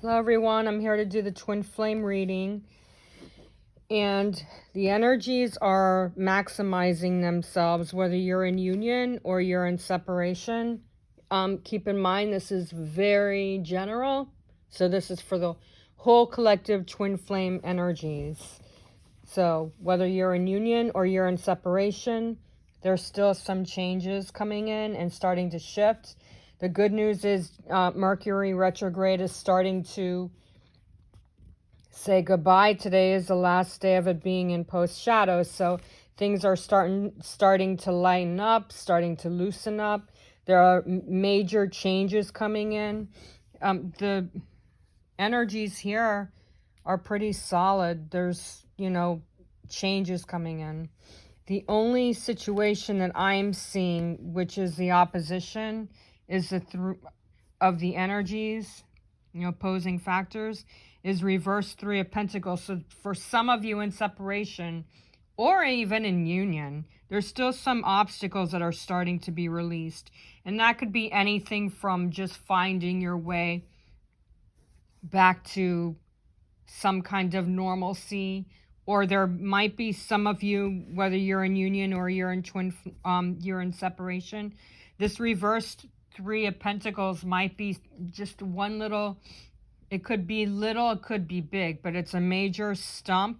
Hello everyone, I'm here to do the twin flame reading, and the energies are maximizing themselves whether you're in union or you're in separation. Keep in mind this is very general, so this is for the whole collective twin flame energies. So whether you're in union or you're in separation, there's still some changes coming in and starting to shift. The good news is Mercury retrograde is starting to say goodbye. Today is the last day of it being in post shadow, so things are starting to lighten up, starting to loosen up. There are major changes coming in. The energies here are pretty solid. There's, changes coming in. The only situation that I'm seeing, which is the opposition, is of the energies, opposing factors, is reverse 3 of Pentacles. So for some of you in separation or even in union, there's still some obstacles that are starting to be released. And that could be anything from just finding your way back to some kind of normalcy, or there might be some of you, whether you're in union or you're in you're in separation, this reversed 3 of Pentacles might be just one little, it could be little, it could be big, but it's a major stump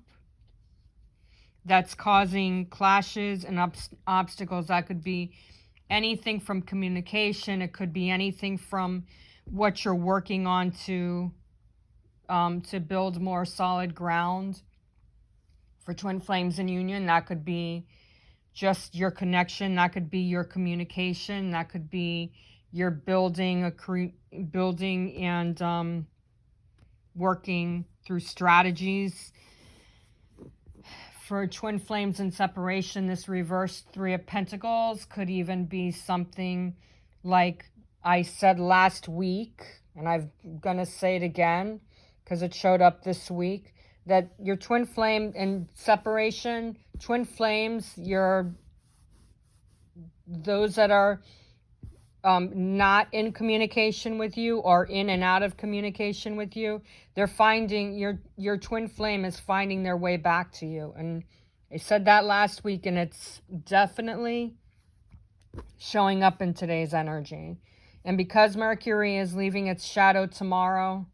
that's causing clashes and obstacles. That could be anything from communication. It could be anything from what you're working on to build more solid ground. For twin flames in union, that could be just your connection. That could be your communication. That could be your building and working through strategies. For twin flames in separation, this reversed 3 of Pentacles could even be something like I said last week, and I'm going to say it again because it showed up this week, that your twin flame in separation, twin flames, those that are not in communication with you or in and out of communication with you, they're finding your twin flame is finding their way back to you. And I said that last week, and it's definitely showing up in today's energy. And because Mercury is leaving its shadow tomorrow,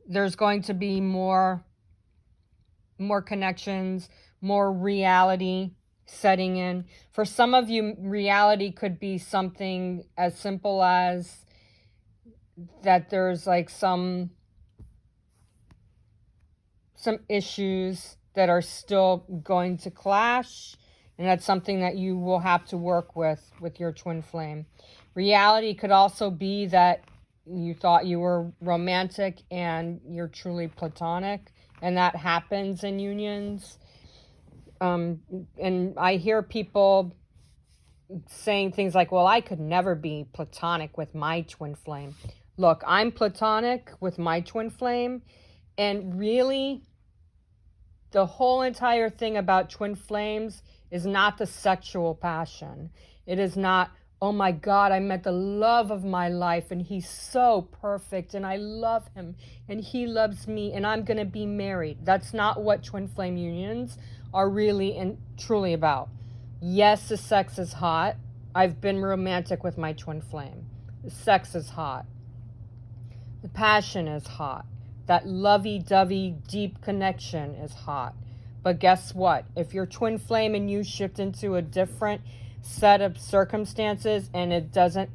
there's going to be more connections, more reality setting in. For some of you, reality could be something as simple as that there's like some issues that are still going to clash, and that's something that you will have to work with your twin flame. Reality could also be that you thought you were romantic and you're truly platonic, and that happens in unions. And I hear people saying things like, well, I could never be platonic with my twin flame. Look, I'm platonic with my twin flame, and really the whole entire thing about twin flames is not the sexual passion. It is not, oh my God, I met the love of my life and he's so perfect and I love him and he loves me and I'm going to be married. That's not what twin flame unions are really and truly about. Yes, the sex is hot. I've been romantic with my twin flame. The sex is hot. The passion is hot. That lovey-dovey deep connection is hot. But guess what? If you're twin flame and you shift into a different set of circumstances and it doesn't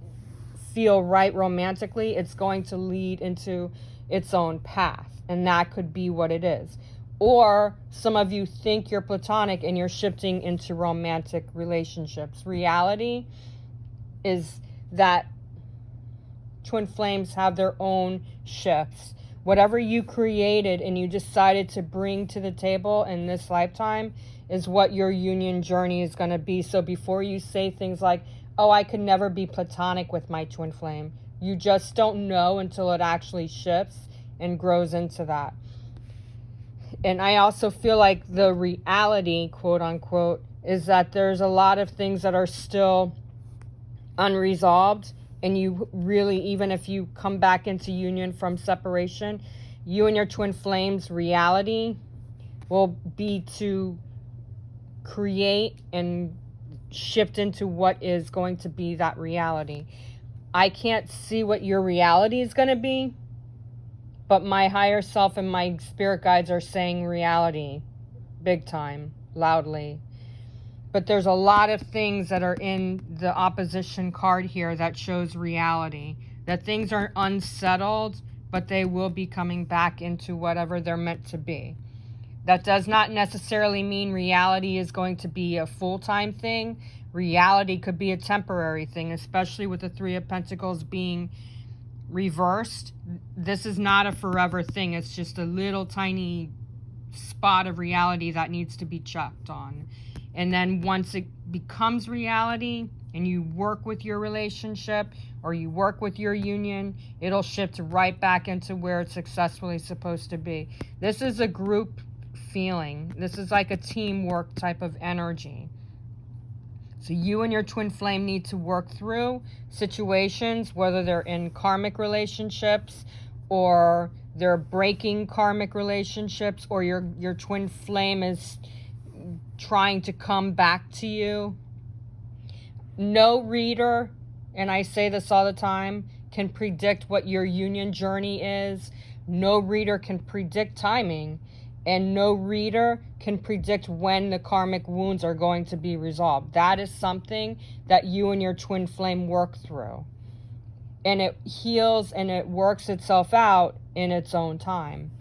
feel right romantically, it's going to lead into its own path. And that could be what it is. Or some of you think you're platonic and you're shifting into romantic relationships. Reality is that twin flames have their own shifts. Whatever you created and you decided to bring to the table in this lifetime is what your union journey is going to be. So before you say things like, oh, I could never be platonic with my twin flame, you just don't know until it actually shifts and grows into that. And I also feel like the reality, quote unquote, is that there's a lot of things that are still unresolved and you really, even if you come back into union from separation, you and your twin flames reality will be to create and shift into what is going to be that reality. I can't see what your reality is going to be, but my higher self and my spirit guides are saying reality big time, loudly. But there's a lot of things that are in the opposition card here that shows reality. That things are unsettled, but they will be coming back into whatever they're meant to be. That does not necessarily mean reality is going to be a full-time thing. Reality could be a temporary thing, especially with the Three of Pentacles being reversed. This is not a forever thing. It's just a little tiny spot of reality that needs to be checked on. And then once it becomes reality and you work with your relationship or you work with your union, it'll shift right back into where it's successfully supposed to be. This is a group feeling. This is like a teamwork type of energy. So you and your twin flame need to work through situations, whether they're in karmic relationships or they're breaking karmic relationships, or your twin flame is trying to come back to you. No reader, and I say this all the time, can predict what your union journey is. No reader can predict timing. And no reader can predict when the karmic wounds are going to be resolved. That is something that you and your twin flame work through. And it heals and it works itself out in its own time.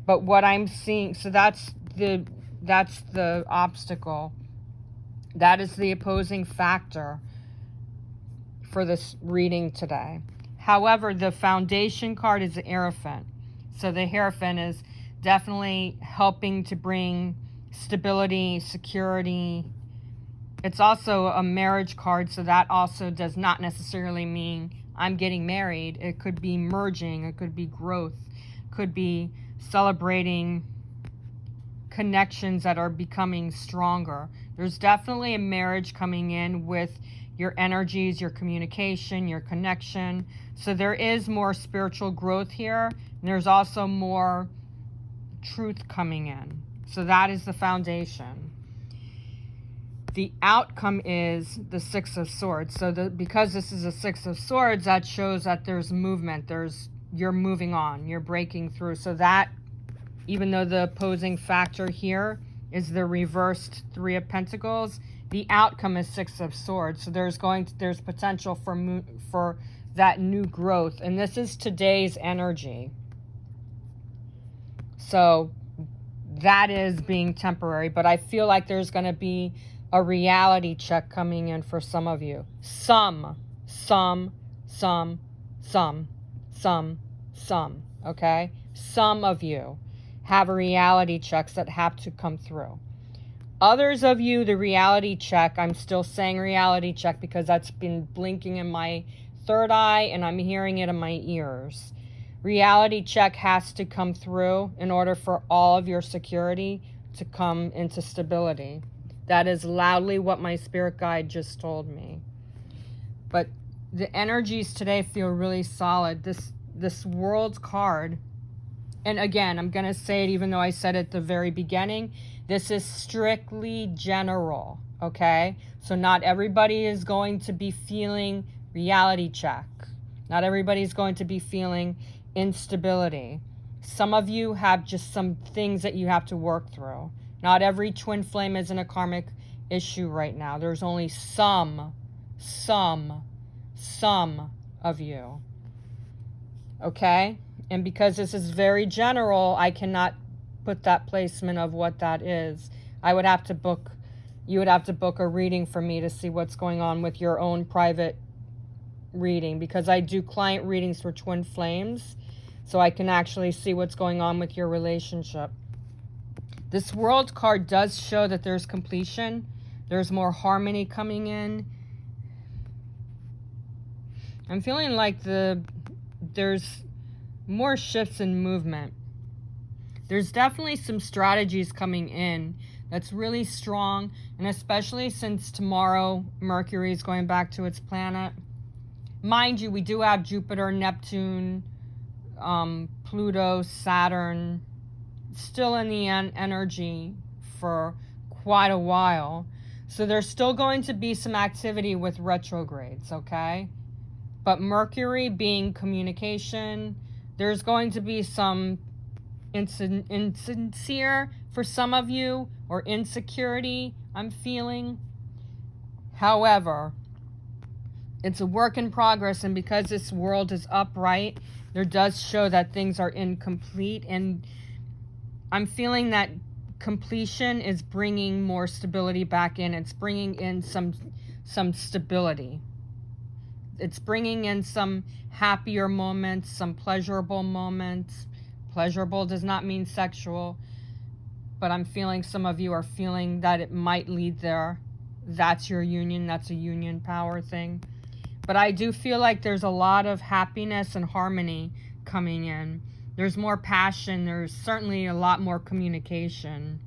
But what I'm seeing, so that's the obstacle. That is the opposing factor for this reading today. However, the foundation card is the Hierophant. So the Hierophant is definitely helping to bring stability, security. It's also a marriage card, so that also does not necessarily mean I'm getting married. It could be merging, it could be growth, could be celebrating connections that are becoming stronger. There's definitely a marriage coming in with your energies, your communication, your connection. So there is more spiritual growth here, and there's also more truth coming in. So that is the foundation. The outcome is the Six of Swords. So because this is a Six of Swords, that shows that there's movement. You're moving on. You're breaking through. So that, even though the opposing factor here is the reversed Three of Pentacles, the outcome is Six of Swords. So there's potential for that new growth. And this is today's energy. So that is being temporary, but I feel like there's going to be a reality check coming in for some of you. Some, okay? Some of you have reality checks that have to come through. Others of you, the reality check, I'm still saying reality check because that's been blinking in my third eye and I'm hearing it in my ears. Reality check has to come through in order for all of your security to come into stability. That is loudly what my spirit guide just told me. But the energies today feel really solid. This World card, and again, I'm going to say it even though I said it at the very beginning, this is strictly general, okay? So not everybody is going to be feeling reality check. Not everybody is going to be feeling instability. Some of you have just some things that you have to work through. Not every twin flame is in a karmic issue right now. There's only some of you. Okay? And because this is very general, I cannot put that placement of what that is. You would have to book a reading for me to see what's going on with your own private reading, because I do client readings for twin flames, so I can actually see what's going on with your relationship. This World card does show that there's completion. There's more harmony coming in. I'm feeling like there's more shifts in movement. There's definitely some strategies coming in that's really strong, and especially since tomorrow Mercury is going back to its planet, Mind you, we do have Jupiter, Neptune, Pluto, Saturn still in the energy for quite a while. So there's still going to be some activity with retrogrades, okay? But Mercury being communication, there's going to be some insincere for some of you, or insecurity I'm feeling. However, it's a work in progress, and because this world is upright, there does show that things are incomplete, and I'm feeling that completion is bringing more stability back in. It's bringing in some stability. It's bringing in some happier moments, some pleasurable moments. Pleasurable does not mean sexual, but I'm feeling some of you are feeling that it might lead there. That's your union. That's a union power thing. But I do feel like there's a lot of happiness and harmony coming in. There's more passion. There's certainly a lot more communication.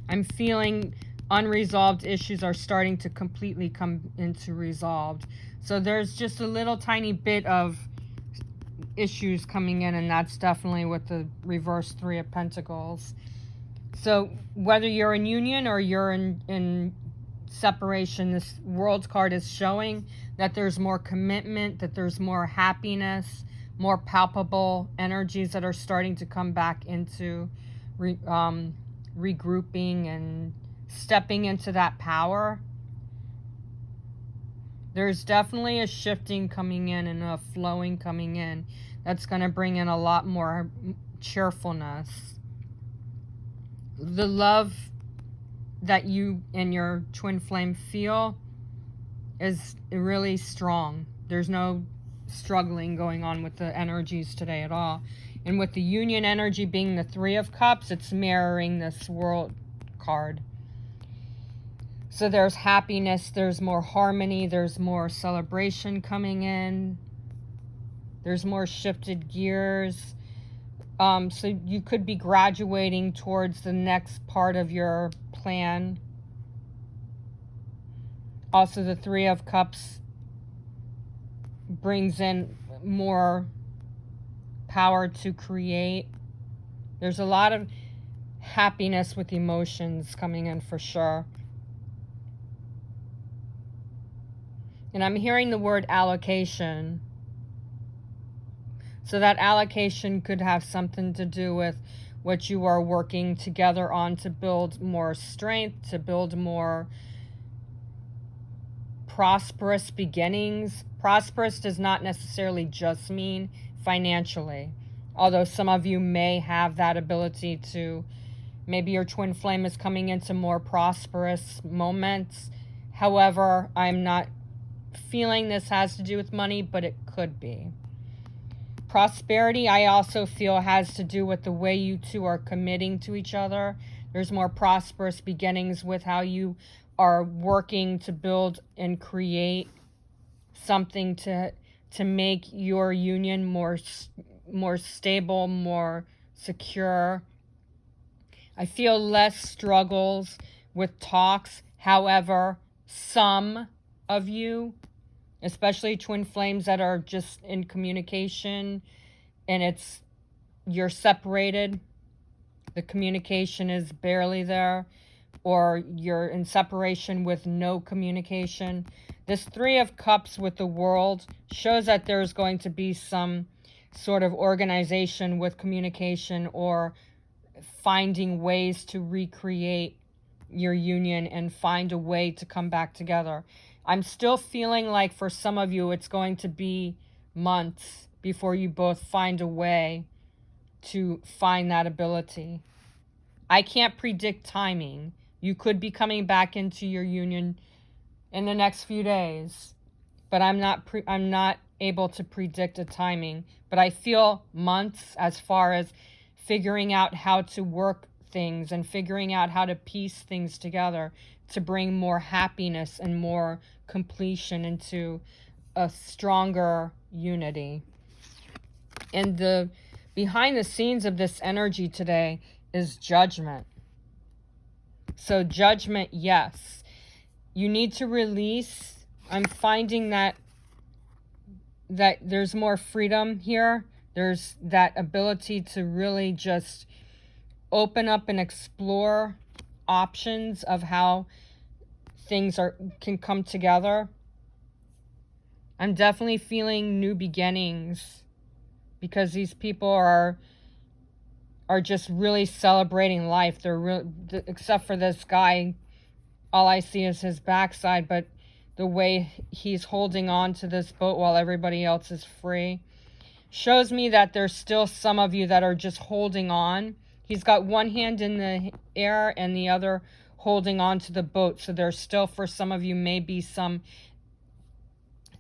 I'm feeling unresolved issues are starting to completely come into resolved. So there's just a little tiny bit of issues coming in, and that's definitely with the reverse Three of Pentacles. So whether you're in union or you're in separation, this World card is showing that there's more commitment, that there's more happiness, more palpable energies that are starting to come back into regrouping and stepping into that power. There's definitely a shifting coming in and a flowing coming in that's going to bring in a lot more cheerfulness. The love that you and your twin flame feel is really strong. There's no struggling going on with the energies today at all. And with the union energy being the Three of Cups, it's mirroring this World card. So there's happiness, there's more harmony, there's more celebration coming in, there's more shifted gears. So you could be graduating towards the next part of your plan. Also, the Three of Cups brings in more power to create. There's a lot of happiness with emotions coming in for sure. And I'm hearing the word allocation. So that allocation could have something to do with what you are working together on to build more strength, to build more prosperous beginnings. Prosperous does not necessarily just mean financially, although some of you may have that ability to, maybe your twin flame is coming into more prosperous moments. However, I'm not feeling this has to do with money, but it could be. Prosperity, I also feel, has to do with the way you two are committing to each other. There's more prosperous beginnings with how you are working to build and create something to make your union more stable, more secure. I feel less struggles with talks. However, some of you, especially twin flames that are just in communication and you're separated, the communication is barely there, or you're in separation with no communication. This Three of Cups with the World shows that there's going to be some sort of organization with communication, or finding ways to recreate your union and find a way to come back together. I'm still feeling like for some of you, it's going to be months before you both find a way to find that ability. I can't predict timing. You could be coming back into your union in the next few days, but I'm not able to predict a timing. But I feel months, as far as figuring out how to work things and figuring out how to piece things together to bring more happiness and more completion into a stronger unity. And the behind the scenes of this energy today is Judgment. So Judgment, yes. you need to release. I'm finding that there's more freedom here. There's that ability to really just open up and explore options of how things can come together. I'm definitely feeling new beginnings because these people are just really celebrating life. They're except for this guy, all I see is his backside, but the way he's holding on to this boat while everybody else is free shows me that there's still some of you that are just holding on. He's got one hand in the air and the other holding on to the boat. So there's still, for some of you, maybe some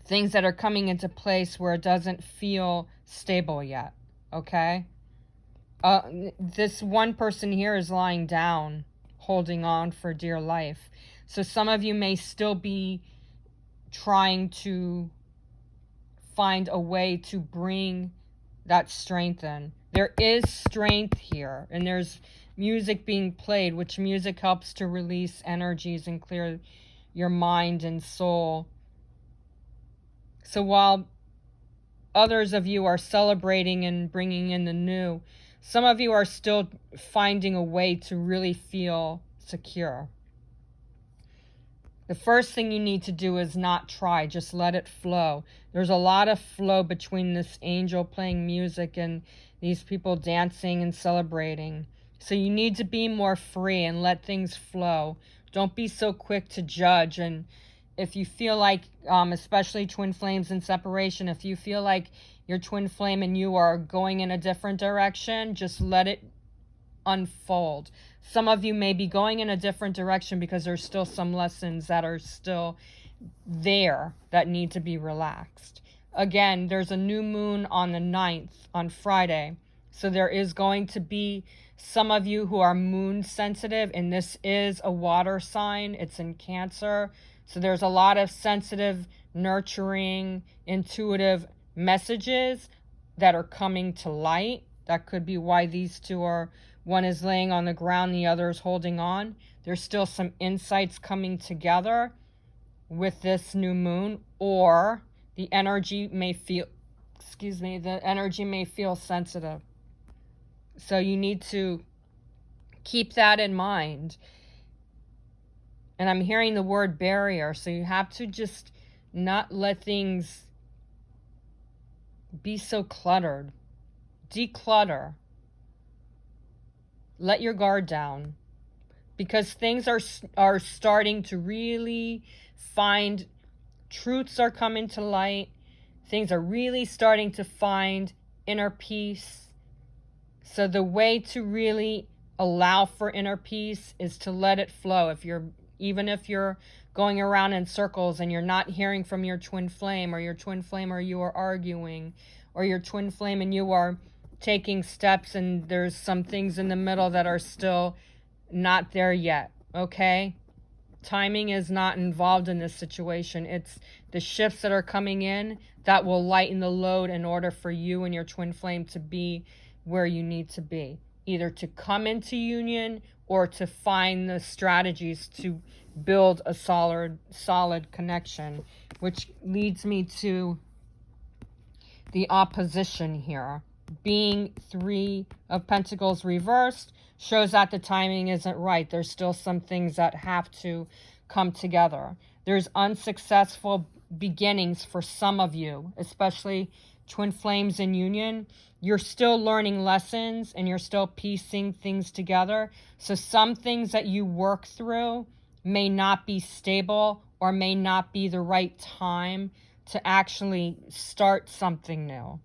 things that are coming into place where it doesn't feel stable yet. Okay? This one person here is lying down, holding on for dear life. So some of you may still be trying to find a way to bring that strength in. There is strength here, and there's music being played, which music helps to release energies and clear your mind and soul. So while others of you are celebrating and bringing in the new, some of you are still finding a way to really feel secure. The first thing you need to do is not try, just let it flow. There's a lot of flow between this angel playing music and these people dancing and celebrating. So you need to be more free and let things flow. Don't be so quick to judge. And if you feel like, especially twin flames in separation, if you feel like your twin flame and you are going in a different direction, just let it unfold. Some of you may be going in a different direction because there's still some lessons that are still there that need to be relaxed. Again, there's a new moon on the 9th on Friday. So there is going to be some of you who are moon sensitive, and this is a water sign. It's in Cancer. So there's a lot of sensitive, nurturing, intuitive messages that are coming to light. That could be why these two are, one is laying on the ground, the other is holding on. There's still some insights coming together with this new moon, or the energy may feel, the energy may feel sensitive. So you need to keep that in mind. And I'm hearing the word barrier, so you have to just not let things be so cluttered. Declutter. Let your guard down, because things are starting to really find, truths are coming to light. Things are really starting to find inner peace. So the way to really allow for inner peace is to let it flow. Even if you're going around in circles and you're not hearing from your twin flame, or your twin flame or you are arguing, or your twin flame and you are taking steps and there's some things in the middle that are still not there yet, okay? Timing is not involved in this situation. It's the shifts that are coming in that will lighten the load in order for you and your twin flame to be where you need to be, either to come into union or to find the strategies to build a solid connection, which leads me to the opposition here. Being 3 of Pentacles reversed shows that the timing isn't right. There's still some things that have to come together. There's unsuccessful beginnings for some of you, especially twin flames in union. You're still learning lessons and you're still piecing things together. So some things that you work through may not be stable or may not be the right time to actually start something new.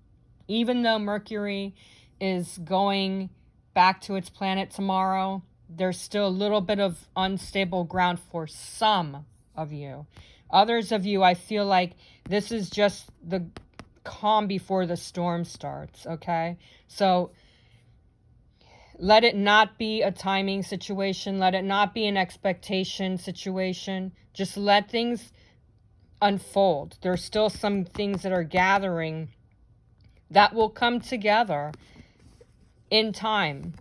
Even though Mercury is going back to its planet tomorrow, there's still a little bit of unstable ground for some of you. Others of you, I feel like this is just the calm before the storm starts, okay? So let it not be a timing situation. Let it not be an expectation situation. Just let things unfold. There's still some things that are gathering that will come together in time.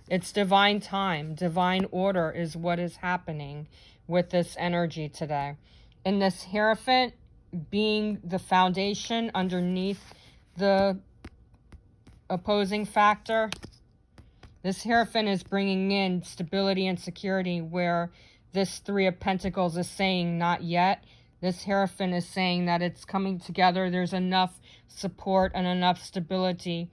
It's divine time. Divine order is what is happening with this energy today. And this Hierophant being the foundation underneath the opposing factor, this Hierophant is bringing in stability and security where this Three of Pentacles is saying not yet. This Hierophant is saying that it's coming together. There's enough support and enough stability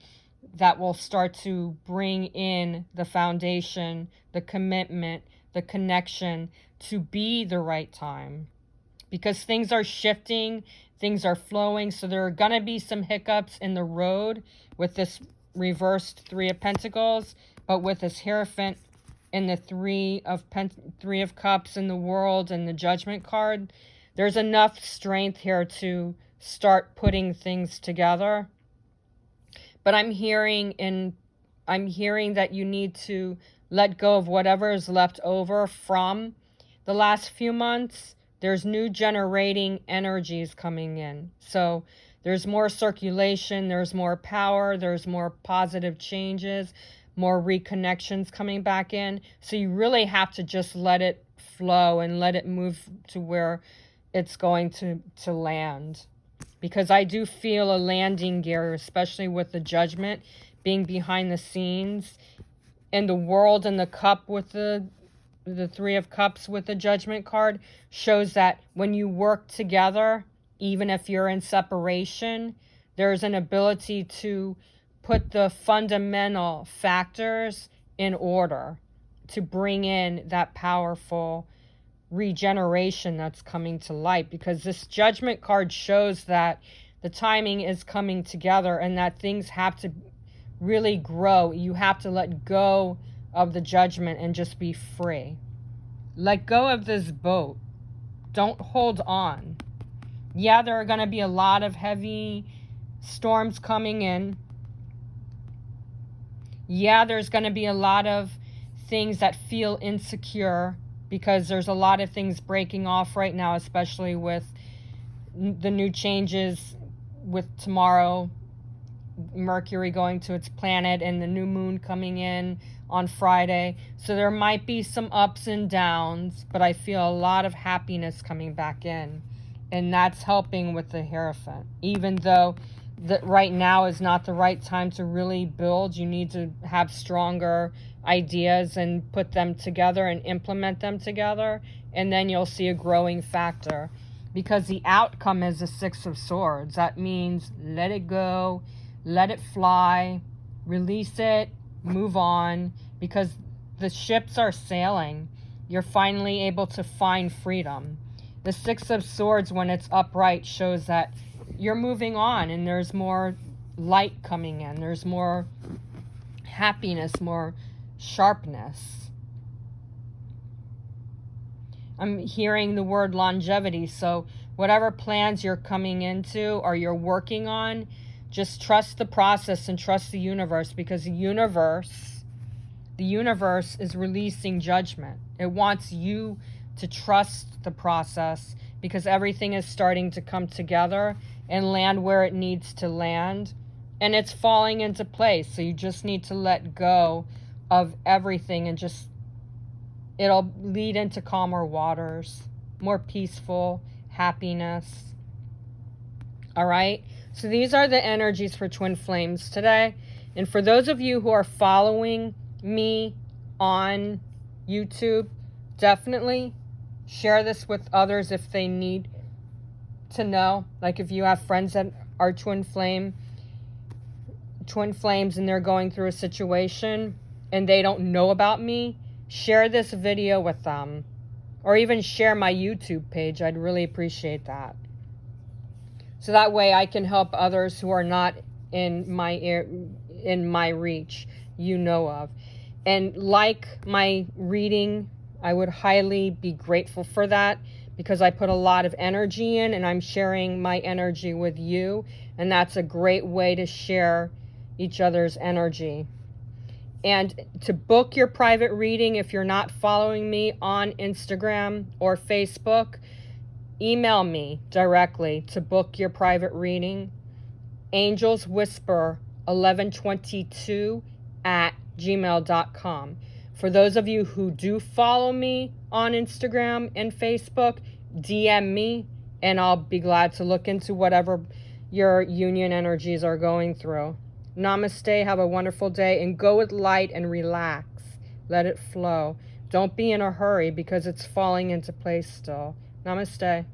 that will start to bring in the foundation, the commitment, the connection to be the right time. Because things are shifting, things are flowing, so there are going to be some hiccups in the road with this reversed Three of Pentacles, but with this Hierophant and the Three of Cups in the World and the Judgment card, there's enough strength here to start putting things together. But I'm hearing that you need to let go of whatever is left over from the last few months. There's new generating energies coming in. So there's more circulation, there's more power, there's more positive changes, more reconnections coming back in. So you really have to just let it flow and let it move to where it's going to land. Because I do feel a landing gear, especially with the Judgment being behind the scenes, and the World and the Cup with the Three of Cups with the Judgment card shows that when you work together, even if you're in separation, there's an ability to put the fundamental factors in order to bring in that powerful regeneration that's coming to light. Because this Judgment card shows that the timing is coming together and that things have to really grow. You have to let go of the Judgment and just be free. Let go of this boat. Don't hold on. Yeah, there are going to be a lot of heavy storms coming in. Yeah, there's going to be a lot of things that feel insecure because there's a lot of things breaking off right now, especially with the new changes with tomorrow, Mercury going to its planet and the new moon coming in on Friday. So there might be some ups and downs, but I feel a lot of happiness coming back in. And that's helping with the Hierophant. Even though that right now is not the right time to really build, you need to have stronger ideas and put them together and implement them together. And then you'll see a growing factor. Because the outcome is the Six of Swords. That means let it go, let it fly, release it, move on, because the ships are sailing. You're finally able to find freedom. The Six of Swords, when it's upright, shows that you're moving on and there's more light coming in. There's more happiness, more sharpness. I'm hearing the word longevity. So whatever plans you're coming into or you're working on, just trust the process and trust the universe, because the universe is releasing judgment. It wants you to trust the process because everything is starting to come together and land where it needs to land. And it's falling into place. So you just need to let go of everything and just, it'll lead into calmer waters, more peaceful happiness. All right. So these are the energies for Twin Flames today. And for those of you who are following me on YouTube, definitely share this with others if they need to know. Like if you have friends that are twin flames and they're going through a situation and they don't know about me, share this video with them. Or even share my YouTube page. I'd really appreciate that. So that way I can help others who are not in my reach, you know of. And like my reading, I would highly be grateful for that, because I put a lot of energy in and I'm sharing my energy with you. And that's a great way to share each other's energy. And to book your private reading, if you're not following me on Instagram or Facebook, email me directly to book your private reading. angelswhisper1122@gmail.com. For those of you who do follow me on Instagram and Facebook, DM me, and I'll be glad to look into whatever your union energies are going through. Namaste. Have a wonderful day, and go with light and relax. Let it flow. Don't be in a hurry because it's falling into place still. Namaste.